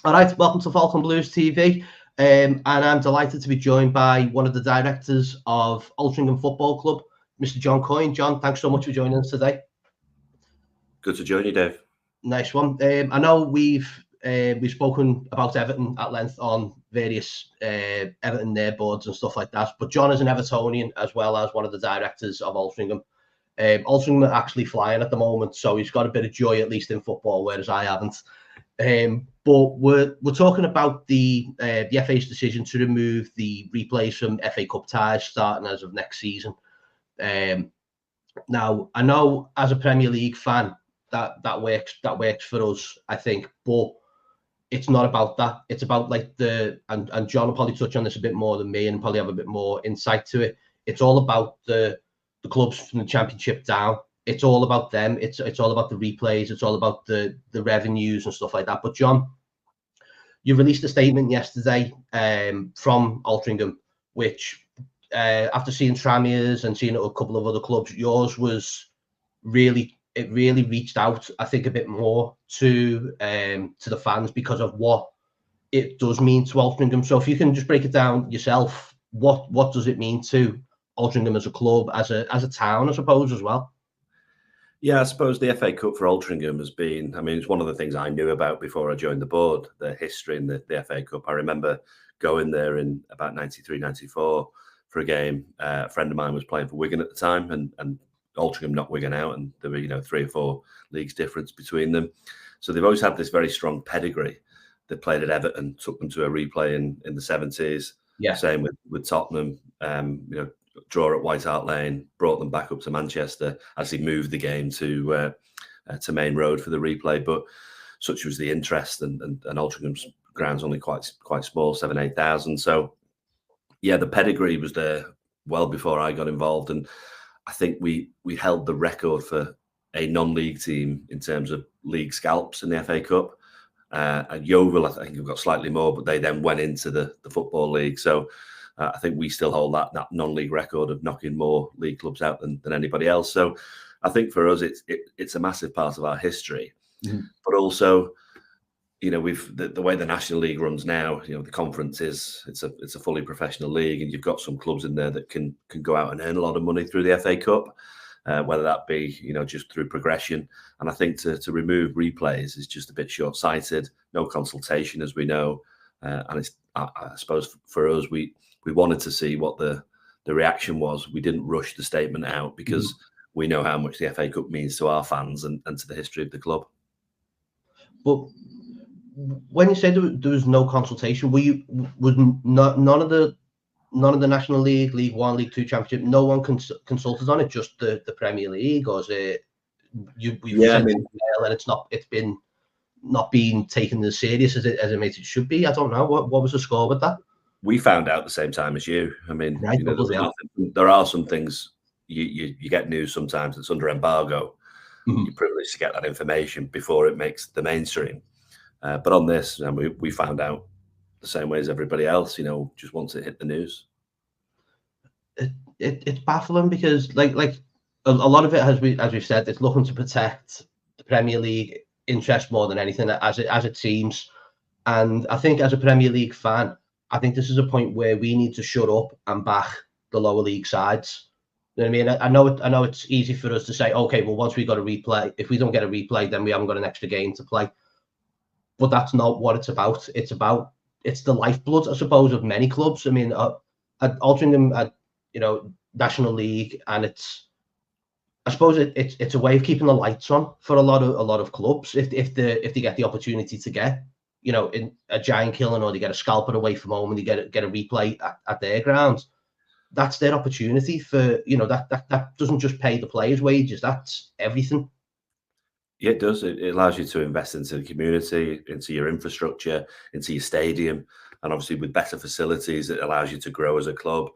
All right, welcome to Falcon Blues TV, and I'm delighted to be joined by one of the directors of Altrincham Football Club, Mr. John Coyne. John, thanks so much for joining us today. Good to join you, Dave. Nice one. I know we've spoken about Everton at length on various Everton boards and stuff like that, but John is an Evertonian as well as one of the directors of Altrincham. Altrincham are actually flying at the moment, so he's got a bit of joy, at least in football, whereas I haven't. But we're talking about the FA's decision to remove the replays from FA Cup ties starting as of next season. Now, I know as a Premier League fan that works for us, I think, but it's not about that. It's about like and John will probably touch on this a bit more than me and probably have a bit more insight to it. It's all about the clubs from the Championship down. It's all about them. It's all about the replays. It's all about the revenues and stuff like that. But John, you released a statement yesterday from Altrincham, which after seeing Tranmere's and seeing a couple of other clubs, yours was really reached out, I think, a bit more to the fans because of what it does mean to Altrincham. So if you can just break it down yourself, what does it mean to Altrincham as a club, as a town, I suppose, as well? Yeah, I suppose the FA Cup for Altrincham has been, I mean, it's one of the things I knew about before I joined the board, the history in the FA Cup. I remember going there in about 93, 94 for a game. A friend of mine was playing for Wigan at the time, and Altrincham knocked Wigan out, and there were 3 or 4 leagues difference between them. So they've always had this very strong pedigree. They played at Everton, took them to a replay in the 70s. Yeah. Same with Tottenham. Draw at White Hart Lane, brought them back up to Manchester, actually moved the game to Main Road for the replay. But such was the interest, and Altrincham's ground's only quite small, 7,000-8,000. So yeah, the pedigree was there well before I got involved, and I think we held the record for a non-league team in terms of league scalps in the FA Cup. And Yeovil, I think, have got slightly more, but they then went into the Football League. So I think we still hold that non-league record of knocking more league clubs out than anybody else. So I think for us, it's a massive part of our history. Mm-hmm. But also, we've the way the National League runs now. The conference it's a fully professional league, and you've got some clubs in there that can go out and earn a lot of money through the FA Cup, whether that be just through progression. And I think to remove replays is just a bit short-sighted. No consultation, as we know, and it's I suppose for us we wanted to see what the reaction was. We didn't rush the statement out because we know how much the FA Cup means to our fans and to the history of the club. But when you said there was no consultation, was none of the National League, League One, League Two, Championship, no one consulted on it, just the Premier League, or is it and it's been not being taken as serious as it should be? I don't know. What was the score with that? We found out at the same time as you. I mean, right, there are some things you get news sometimes that's under embargo. Mm-hmm. You're privileged to get that information before it makes the mainstream. But on this, we found out the same way as everybody else. Just once it hit the news. It's baffling because, like a lot of it, as we've said, it's looking to protect the Premier League interest more than anything, as it seems. And I think as a Premier League fan, I think this is a point where we need to shut up and back the lower league sides. You know what I mean? I know it's easy for us to say, okay, well, once we got a replay, if we don't get a replay, then we haven't got an extra game to play. But that's not what it's about. It's the lifeblood, I suppose, of many clubs. I mean, at Altrincham, National League, and I suppose it's a way of keeping the lights on for a lot of clubs if they get the opportunity to get in a giant killing, or they get a scalper away from home and they get a replay at their grounds. That's their opportunity for that doesn't just pay the players' wages. That's everything. Yeah, it does. It allows you to invest into the community, into your infrastructure, into your stadium, and obviously with better facilities, it allows you to grow as a club.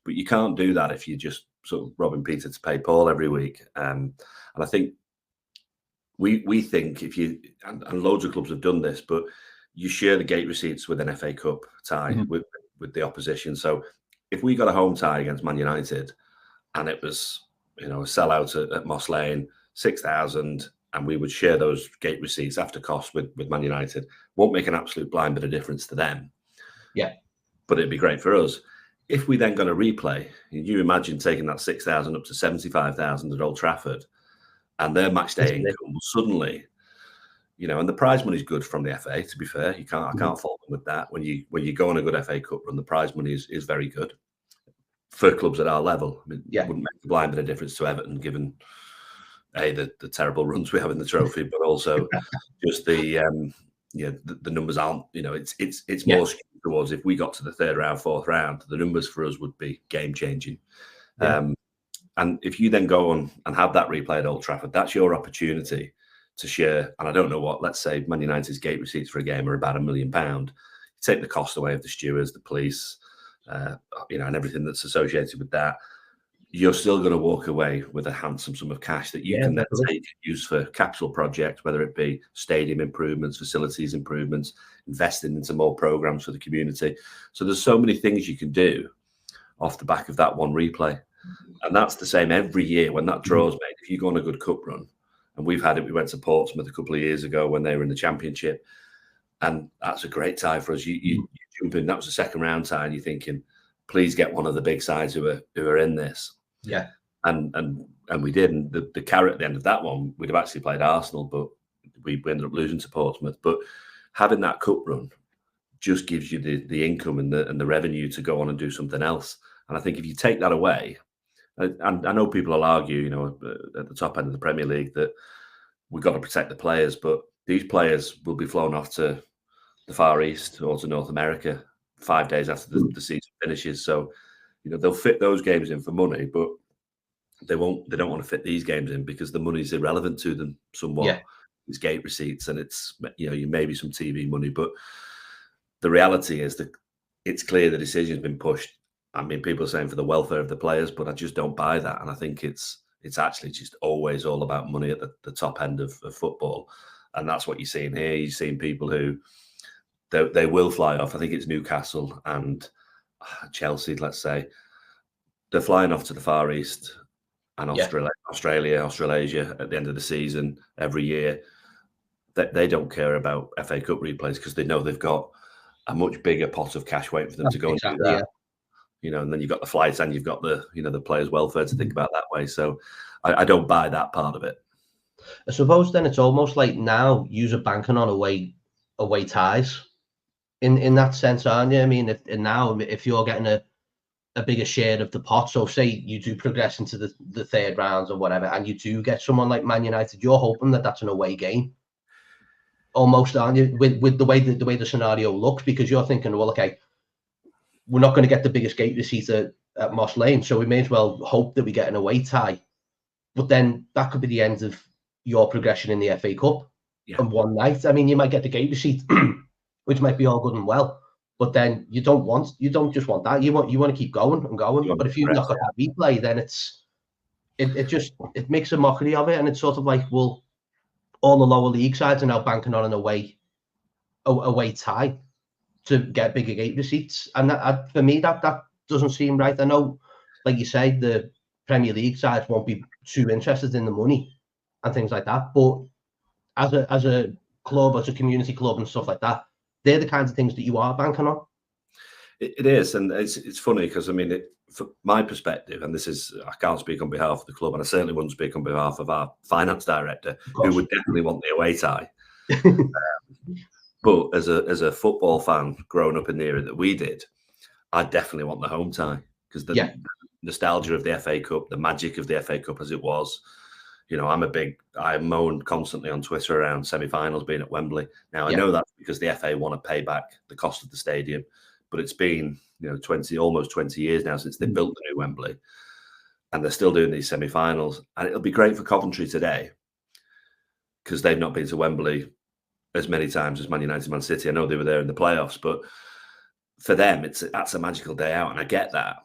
But you can't do that if you're just sort of robbing Peter to pay Paul every week. And I think we think if you and loads of clubs have done this, but you share the gate receipts with an FA Cup tie with the opposition. So if we got a home tie against Man United and it was a sellout at Moss Lane, 6,000, and we would share those gate receipts after cost with Man United. Won't make an absolute blind bit of difference to them. Yeah. But it'd be great for us. If we then got a replay, you imagine taking that 6,000 up to 75,000 at Old Trafford, and their match day income will suddenly, and the prize money is good from the FA. To be fair, I can't fault them with that. When you go on a good FA Cup run, the prize money is very good for clubs at our level. I mean, it wouldn't make a blind bit of difference to Everton, given the terrible runs we have in the trophy, but also just the numbers aren't. It's more skewed towards, if we got to the third round, fourth round, the numbers for us would be game changing. Yeah. And if you then go on and have that replay at Old Trafford, that's your opportunity to share. And I don't know what, let's say Man United's gate receipts for a game are about £1 million. You take the cost away of the stewards, the police, and everything that's associated with that. You're still going to walk away with a handsome sum of cash that you can then take and use for capital projects, whether it be stadium improvements, facilities improvements, investing into more programs for the community. So there's so many things you can do off the back of that one replay. And that's the same every year when that draw's made. If you go on a good cup run, and we've had it, we went to Portsmouth a couple of years ago when they were in the Championship, and that's a great tie for us. You jump in, that was a second round tie, and you're thinking, please get one of the big sides who are in this. Yeah. And we did. And the carrot at the end of that one, we'd have actually played Arsenal, but we ended up losing to Portsmouth. But having that cup run just gives you the income and the revenue to go on and do something else. And I think if you take that away, and I know people will argue, at the top end of the Premier League, that we've got to protect the players, but these players will be flown off to the Far East or to North America 5 days after the season finishes. So, they'll fit those games in for money, but they don't want to fit these games in because the money's irrelevant to them somewhat. Yeah. It's gate receipts and it's, maybe some TV money, but the reality is that it's clear the decision's been pushed. I mean, people are saying for the welfare of the players, but I just don't buy that. And I think it's actually just always all about money at the top end of football. And that's what you're seeing here. You're seeing people who they will fly off. I think it's Newcastle and Chelsea, let's say. They're flying off to the Far East and Australia, Australasia at the end of the season every year. They don't care about FA Cup replays because they know they've got a much bigger pot of cash waiting for them to go and do that. Yeah. And then you've got the flights and you've got the players' welfare to think about that way. So I don't buy that part of it. I suppose then it's almost like now you're banking on away ties in that sense, aren't you? I mean, if you're getting a bigger share of the pot, so say you do progress into the third rounds or whatever, and you do get someone like Man United, you're hoping that that's an away game, almost, aren't you? With the way the scenario looks, because you're thinking, well, okay, we're not going to get the biggest gate receipt at Moss Lane, so we may as well hope that we get an away tie. But then that could be the end of your progression in the FA Cup on one night. I mean, you might get the gate receipt, which might be all good and well, but then you don't just want that. You want to keep going and going. But if you've not got that replay, then it makes a mockery of it, and it's sort of like, well, all the lower league sides are now banking on an away tie to get bigger gate receipts, and that for me that doesn't seem right. I know, like you say, the Premier League sides won't be too interested in the money and things like that, but as a club, as a community club and stuff like that, they're the kinds of things that you are banking on. It is, and it's funny because I mean, from my perspective, and this is, I can't speak on behalf of the club, and I certainly wouldn't speak on behalf of our finance director, who would definitely want the away tie. But as a football fan growing up in the era that we did, I definitely want the home tie because the nostalgia of the FA Cup, the magic of the FA Cup as it was. I moan constantly on Twitter around semi-finals being at Wembley. Now I know that's because the FA want to pay back the cost of the stadium, but it's been almost 20 years now since they built the new Wembley, and they're still doing these semi-finals. And it'll be great for Coventry today because they've not been to Wembley as many times as Man United, Man City. I know they were there in the playoffs, but for them, that's a magical day out, and I get that.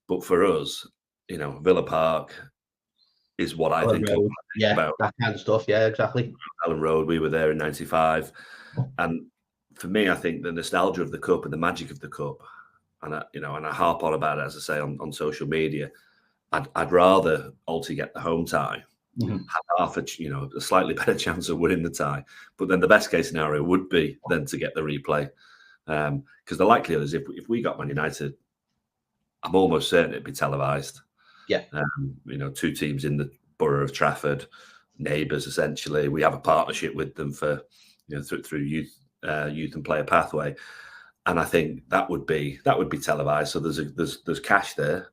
But for us, Villa Park is what I think about. That kind of stuff. Yeah, exactly. Ellen Road, we were there in '95, and for me, I think the nostalgia of the cup and the magic of the cup, and I harp on about it, as I say, on social media. I'd rather Alti get the home tie have a slightly better chance of winning the tie. But then the best case scenario would be then to get the replay, because the likelihood is if we got Man United, I'm almost certain it'd be televised. Yeah. Two teams in the borough of Trafford, neighbours essentially. We have a partnership with them for through youth and player pathway, and I think that would be televised. So there's cash there.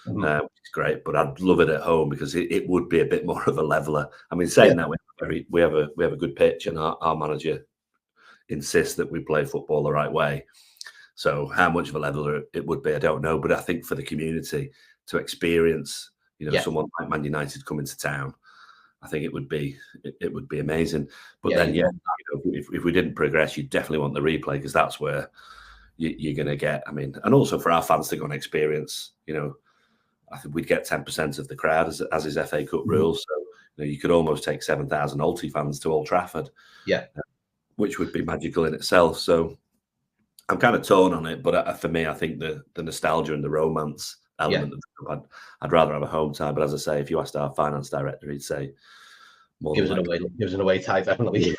Which is great, but I'd love it at home because it would be a bit more of a leveler. I mean, saying that we have a good pitch, and our manager insists that we play football the right way. So how much of a leveler it would be, I don't know. But I think for the community to experience, someone like Man United coming to town, I think it would be amazing. But then, if we didn't progress, you definitely want the replay because that's where you're going to get. I mean, and also for our fans to go and experience, I think we'd get 10% of the crowd as is FA Cup rules. So you could almost take 7,000 Alti fans to Old Trafford. Yeah, which would be magical in itself. So I'm kind of torn on it, but for me, I think the nostalgia and the romance element of the club, I'd rather have a home tie. But as I say, if you asked our finance director, he'd say more. Gives an away tie, definitely.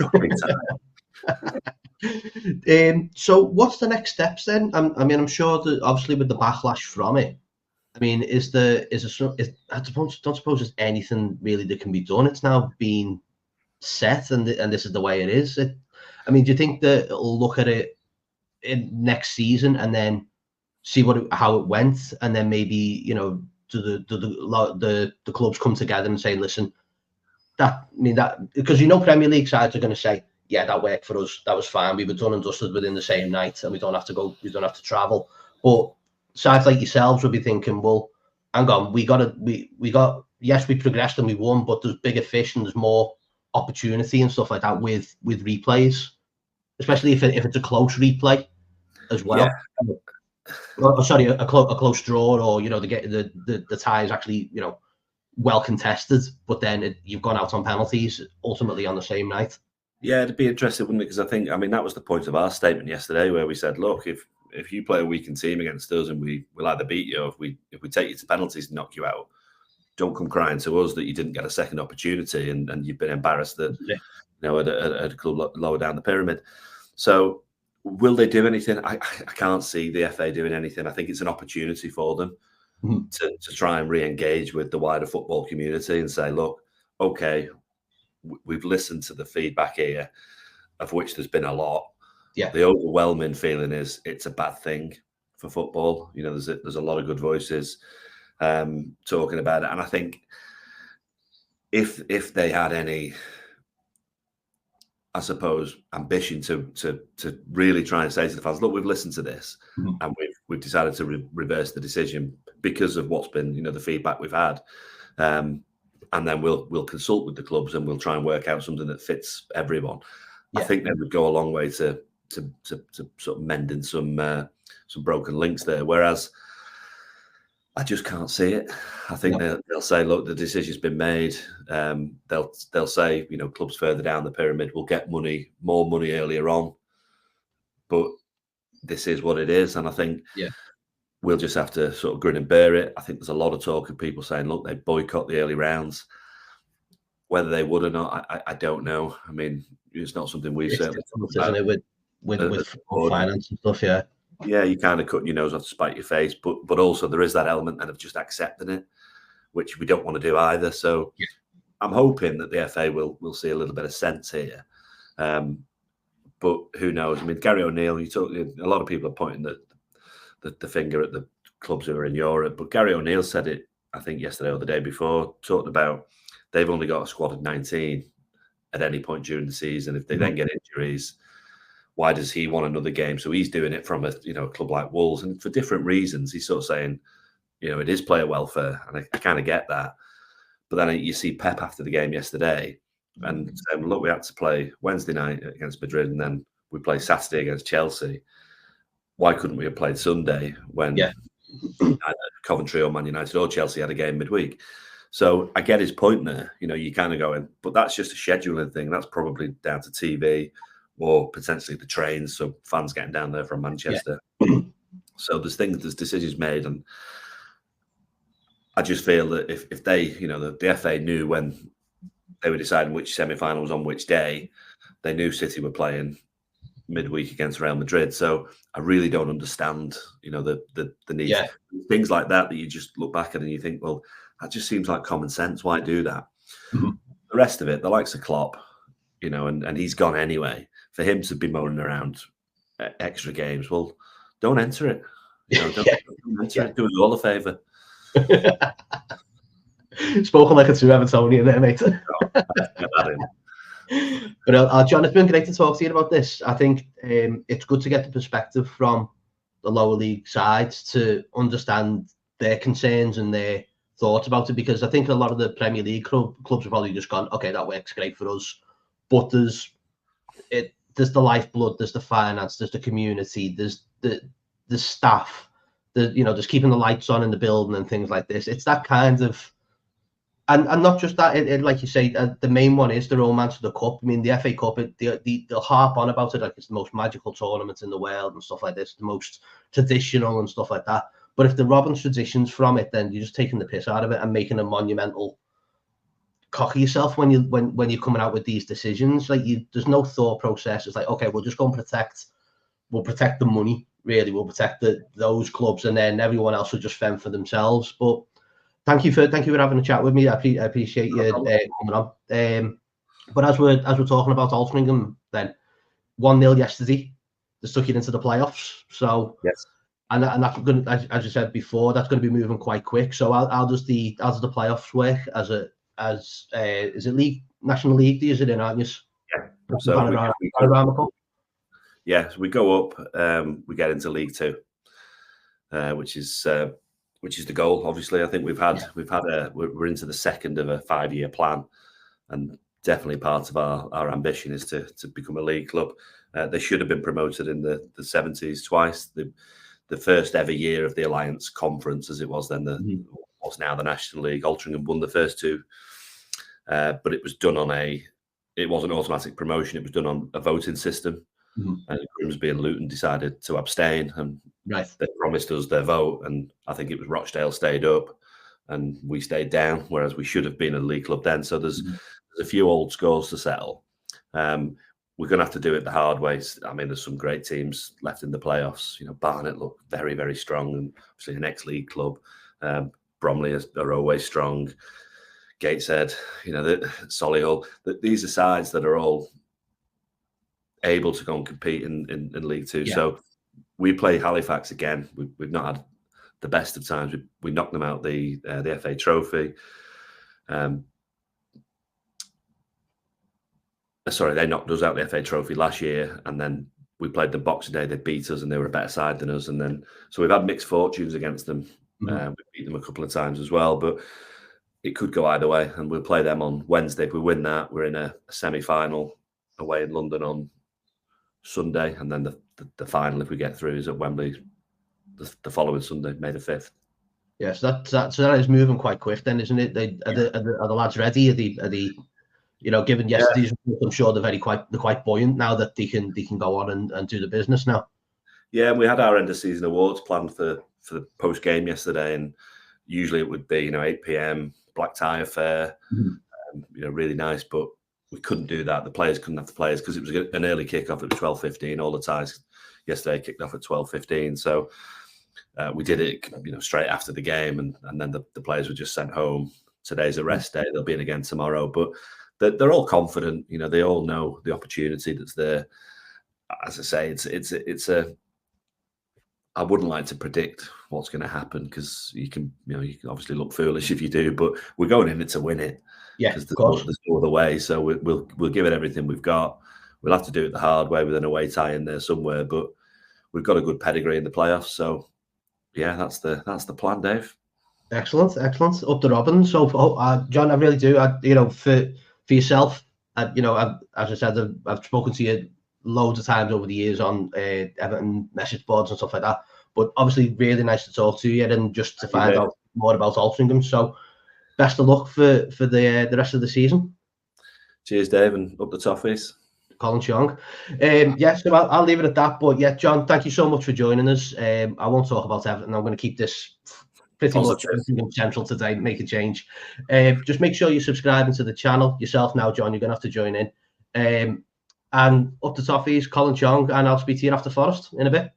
So what's the next steps then? I'm sure that obviously with the backlash from it, I mean, I don't suppose there's anything really that can be done. It's now been set, and this is the way it is. Do you think that it'll look at it in next season and then see how it went, and then maybe do the clubs come together and say, listen, because Premier League sides are going to say, yeah, that worked for us, that was fine, we were done and dusted within the same night, and we don't have to travel. But sides like yourselves will be thinking, well, hang on, we yes, we progressed and we won, but there's bigger fish and there's more opportunity and stuff like that with replays, especially if it's a close replay as well. Yeah. Sorry, a close draw, or the tie is actually well contested, but then you've gone out on penalties ultimately on the same night. Yeah, it'd be interesting, wouldn't it? Because I think, that was the point of our statement yesterday, where we said, look, if you play a weakened team against us and we'll either beat you, or if we take you to penalties and knock you out, don't come crying to us that you didn't get a second opportunity and you've been embarrassed that at a club lower down the pyramid. So will they do anything? I can't see the FA doing anything. I think it's an opportunity for them to try and re-engage with the wider football community and say, look, okay, we've listened to the feedback here, of which there's been a lot. Yeah. The overwhelming feeling is it's a bad thing for football. There's a lot of good voices talking about it, and I think if they had any, I suppose, ambition to really try and say to the fans, look, we've listened to this, and we've decided to reverse the decision because of what's been the feedback we've had, and then we'll consult with the clubs and we'll try and work out something that fits everyone. Yeah. I think that would go a long way to sort of mending some broken links there. Whereas I just can't see it. I think they'll say, look, the decision's been made. They'll say, clubs further down the pyramid will get more money earlier on, but this is what it is. And I think we'll just have to sort of grin and bear it. I think there's a lot of talk of people saying, look, they boycott the early rounds. Whether they would or not, I don't know. I mean, it's not something we've certainly talked about. Isn't it, with finance and stuff, yeah. Yeah, you kind of cut your nose off to spite your face, but also there is that element of just accepting it, which we don't want to do either. So I'm hoping that the FA will see a little bit of sense here. But who knows? I mean, Gary O'Neill, a lot of people are pointing the finger at the clubs who are in Europe, but Gary O'Neill said it, I think, yesterday or the day before, talking about they've only got a squad of 19 at any point during the season. If they then get injuries, why does he want another game? So he's doing it from a club like Wolves, and for different reasons. He's sort of saying, it is player welfare, and I kind of get that. But then you see Pep after the game yesterday, and saying, look, we had to play Wednesday night against Madrid, and then we play Saturday against Chelsea. Why couldn't we have played Sunday when Coventry or Man United or Chelsea had a game midweek? So I get his point there. You kind of going, but that's just a scheduling thing. That's probably down to TV or potentially the trains, so fans getting down there from Manchester. Yeah. So there's decisions made, and I just feel that if they, the FA knew when they were deciding which semi-final was on which day. They knew City were playing midweek against Real Madrid. So I really don't understand, the need. Yeah. Things like that you just look back at and you think, well, that just seems like common sense. Why do that? Mm-hmm. The rest of it, the likes of Klopp, and he's gone anyway. For him to be moaning around extra games, well, don't enter it. Don't enter it. Do us all a favour. Spoken like a true Evertonian there, mate. But John, it's been great to talk to you about this. I think it's good to get the perspective from the lower league sides to understand their concerns and their thoughts about it, because I think a lot of the Premier League clubs have probably just gone, okay, that works great for us, but there's the lifeblood, there's the finance, there's the community, there's the staff, there's keeping the lights on in the building and things like this. It's that kind of, and not just that, like you say, the main one is the romance of the cup. I mean, the FA Cup, they'll harp on about it like it's the most magical tournament in the world and stuff like this, the most traditional and stuff like that. But if they're robbing traditions from it, then you're just taking the piss out of it and making a monumental cock of yourself when you're coming out with these decisions. Like, there's no thought process. It's like, okay, we'll just go and protect the money, really. We'll protect those clubs, and then everyone else will just fend for themselves. But thank you for having a chat with me. I appreciate you coming on. But as we're talking about Altrincham, then 1-0 yesterday, they stuck it into the playoffs. So yes, and that's going to, as you said before, that's going to be moving quite quick. So how does the playoffs work? Is it league, National League? Is it in, aren't you? Yeah. So so we go up. We get into League Two, which is the goal. Obviously, I think we're into the second of a 5-year plan, and definitely part of our ambition is to become a league club. They should have been promoted in the 70s twice. The first ever year of the Alliance Conference, as it was then, what's now the National League. Altrincham won the first two, but it was done it wasn't automatic promotion. It was done on a voting system. And Grimsby and Luton decided to abstain, and they promised us their vote. And I think it was Rochdale stayed up, and we stayed down, whereas we should have been a league club then. So there's a few old scores to settle. We're going to have to do it the hard way. I mean, there's some great teams left in the playoffs. Barnet look very, very strong, and obviously an ex-league club. Bromley are always strong. Gateshead, Solihull. These are sides that are all able to go and compete in League Two. Yeah. So we play Halifax again. We've not had the best of times. We knocked them out the FA Trophy. They knocked us out the FA Trophy last year, and then we played them Boxing Day. They beat us, and they were a better side than us. And then so we've had mixed fortunes against them. We beat them a couple of times as well, but it could go either way. And we'll play them on Wednesday. If we win that, we're in a semi-final away in London on Sunday, and then the final, if we get through, is at Wembley the following Sunday, May the 5th. Yes, that is moving quite quick then, isn't it? Are the lads ready? Are they given yesterday's report, I'm sure they're quite buoyant now that they can go on and do the business now. Yeah, we had our end of season awards planned for the post game yesterday, and usually it would be 8 p.m. black tie affair, really nice, but we couldn't do that. The players couldn't have the players because it was an early kickoff at 12:15. All the ties yesterday kicked off at 12:15, so we did it straight after the game, and then the players were just sent home. Today's a rest day. They'll be in again tomorrow, but they're all confident. They all know the opportunity that's there. As I say, it's a. I wouldn't like to predict what's going to happen, because you can obviously look foolish if you do, but we're going in it to win it. Yeah, because there's no other way. So we'll give it everything we've got. We'll have to do it the hard way with an away tie in there somewhere, but we've got a good pedigree in the playoffs. So yeah, that's the plan, Dave. Excellent. Up the robin. So John, I really do. For yourself, as I said, I've spoken to you loads of times over the years on Everton message boards and stuff like that. But obviously, really nice to talk to you and just to find out more about Altrincham. So best of luck for the rest of the season. Cheers, Dave, and up the toffees. Colin Chong. So I'll leave it at that. But yeah, John, thank you so much for joining us. I won't talk about Everton. I'm going to keep this pretty much Positive. everything central today, make a change. Just make sure you're subscribing to the channel yourself now, John. You're going to have to join in. And up the top is Colin Chong, and I'll speak to you after Forest in a bit.